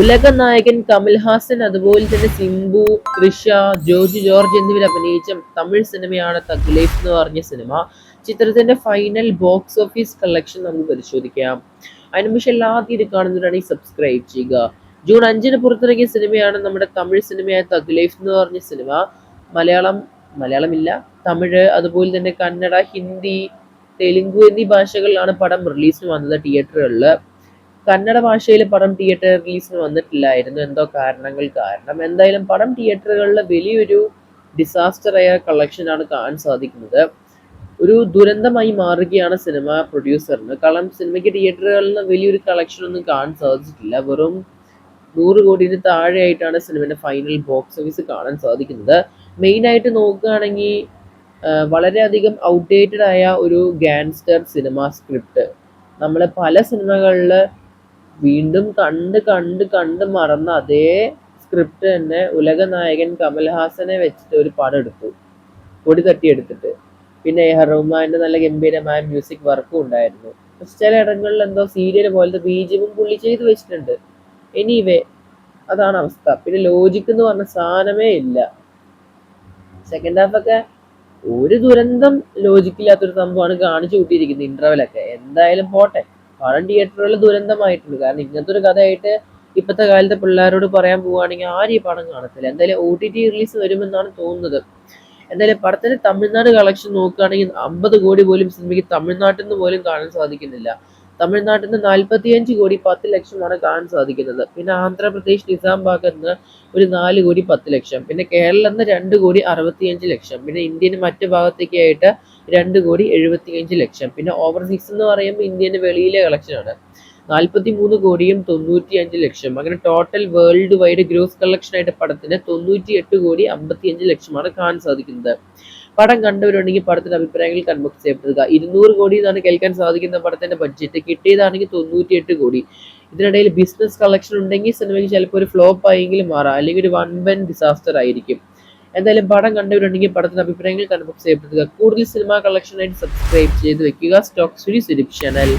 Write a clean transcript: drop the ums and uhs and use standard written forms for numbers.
ഉലക നായകൻ കമൽഹാസൻ അതുപോലെ തന്നെ സിംബു, തൃഷ, ജോർജ് ജോർജ് എന്നിവർ അഭിനയിച്ച തമിഴ് സിനിമയാണ് തഗ് ലൈഫ് എന്ന് പറഞ്ഞ സിനിമ. ചിത്രത്തിന്റെ ഫൈനൽ ബോക്സ് ഓഫീസ് കളക്ഷൻ നമുക്ക് പരിശോധിക്കാം. അതിന് മുമ്പ് എല്ലാവരും ഇത് കാണുന്നവരാണെങ്കിൽ സബ്സ്ക്രൈബ് ചെയ്യുക. ജൂൺ 5-ന് പുറത്തിറങ്ങിയ സിനിമയാണ് നമ്മുടെ തമിഴ് സിനിമയായ തഗ് ലൈഫ് എന്ന് പറഞ്ഞ സിനിമ. മലയാളം മലയാളമില്ല, തമിഴ് അതുപോലെ തന്നെ കന്നഡ, ഹിന്ദി, തെലുങ്കു എന്നീ ഭാഷകളിലാണ് പടം റിലീസിന് വന്നത് തിയേറ്ററുകളിൽ. കന്നഡ ഭാഷയിൽ പടം തിയേറ്റർ റിലീസിന് വന്നിട്ടില്ലായിരുന്നു, എന്തോ കാരണങ്ങൾ കാരണം. എന്തായാലും പടം തിയേറ്ററുകളിൽ വലിയൊരു ഡിസാസ്റ്ററായ കളക്ഷനാണ് കാണാൻ സാധിക്കുന്നത്. ഒരു ദുരന്തമായി മാറുകയാണ് സിനിമ പ്രൊഡ്യൂസറിന്. കാരണം സിനിമയ്ക്ക് തിയേറ്ററുകളിൽ നിന്ന് വലിയൊരു കളക്ഷൻ ഒന്നും കാണാൻ സാധിച്ചിട്ടില്ല. വെറും 100 കോടിന് താഴെയായിട്ടാണ് സിനിമയുടെ ഫൈനൽ ബോക്സ് ഓഫീസ് കാണാൻ സാധിക്കുന്നത്. മെയിനായിട്ട് നോക്കുകയാണെങ്കിൽ വളരെയധികം ഔട്ട്ഡേറ്റഡ് ആയ ഒരു ഗാങ്സ്റ്റർ സിനിമ സ്ക്രിപ്റ്റ് നമ്മൾ പല സിനിമകളിൽ വീണ്ടും കണ്ട് കണ്ട് കണ്ട് മറന്ന അതേ സ്ക്രിപ്റ്റ് തന്നെ ഉലക നായകൻ കമൽഹാസനെ വെച്ചിട്ട് ഒരു പടം എടുത്തു, പൊടി തട്ടിയെടുത്തിട്ട്. പിന്നെ എ ആർ റഹ്മാന്റെ നല്ല ഗംഭീരമായ മ്യൂസിക് വർക്കും ഉണ്ടായിരുന്നു. പക്ഷെ ചില ഇടങ്ങളിൽ എന്തോ സീരിയൽ പോലത്തെ ബീജിയമും പുള്ളി ചെയ്ത് വെച്ചിട്ടുണ്ട്. എനിവേ അതാണ് അവസ്ഥ. പിന്നെ ലോജിക് എന്ന് പറഞ്ഞ സാധനമേ ഇല്ല. സെക്കൻഡ് ഹാഫ് ഒക്കെ ഒരു ദുരന്തം ലോജിക്കില്ലാത്തൊരു സംഭവമാണ് കാണിച്ചു കൂട്ടിയിരിക്കുന്നത് ഇന്റർവെലൊക്കെ. എന്തായാലും പോട്ടെ, പടം തിയേറ്ററുകളിൽ ദുരന്തമായിട്ടുണ്ട്. കാരണം ഇങ്ങനത്തെ ഒരു കഥയായിട്ട് ഇപ്പോഴത്തെ കാലത്തെ പിള്ളേരോട് പറയാൻ പോവുകയാണെങ്കിൽ ആരും ഈ പടം കാണത്തില്ല. എന്തായാലും OTT റിലീസ് വരുമെന്നാണ് തോന്നുന്നത്. എന്തായാലും പടത്തിന്റെ തമിഴ്നാട് കളക്ഷൻ നോക്കുകയാണെങ്കിൽ 50 കോടി പോലും സിനിമയ്ക്ക് തമിഴ്നാട്ടിൽ നിന്ന് പോലും കാണാൻ സാധിക്കുന്നില്ല. തമിഴ്നാട്ടിൽ നിന്ന് 45 കോടി 10 ലക്ഷമാണ് കാണാൻ സാധിക്കുന്നത്. പിന്നെ ആന്ധ്രാപ്രദേശ് നിസാംബാഗിൽ നിന്ന് ഒരു 4 കോടി 10 ലക്ഷം. പിന്നെ കേരളത്തിൽ നിന്ന് 2 കോടി 65 ലക്ഷം. പിന്നെ ഇന്ത്യന് മറ്റു ഭാഗത്തേക്കായിട്ട് 2 കോടി 75 ലക്ഷം. പിന്നെ ഓവർസീസ് എന്ന് പറയുമ്പോൾ ഇന്ത്യന് വെളിയിലെ കളക്ഷനാണ്. 43 കോടിയും 95 ലക്ഷം. അങ്ങനെ total world wide gross collection ആയിട്ട് പടത്തിന് 98 കോടി 55 ലക്ഷമാണ് കാണാൻ സാധിക്കുന്നത്. പടം കണ്ടവരുണ്ടെങ്കിൽ പടത്തിന്റെ അഭിപ്രായങ്ങൾ കൺബോക്സ് ചെയ്യപ്പെടുക. 200 കോടി എന്നാണ് കേൾക്കാൻ സാധിക്കുന്ന പടത്തിന്റെ ബഡ്ജറ്റ്, കിട്ടിയതാണെങ്കിൽ 98 കോടി. ഇതിനിടയിൽ ബിസിനസ് കളക്ഷൻ ഉണ്ടെങ്കിൽ സിനിമയ്ക്ക് ചിലപ്പോൾ ഒരു ഫ്ലോപ്പ് ആയെങ്കിലും മാറാം, അല്ലെങ്കിൽ ഒരു വൺ ഡിസാസ്റ്റർ ആയിരിക്കും. എന്തായാലും പടം കണ്ടവരുണ്ടെങ്കിൽ പടത്തിന്റെ അഭിപ്രായങ്ങൾ കൺബോക്സ് ചെയ്യപ്പെടുക. കൂടുതൽ സിനിമ കളക്ഷനായിട്ട് സബ്സ്ക്രൈബ് ചെയ്ത് വെക്കുക സ്റ്റോക്ക് സുരി ചാനൽ.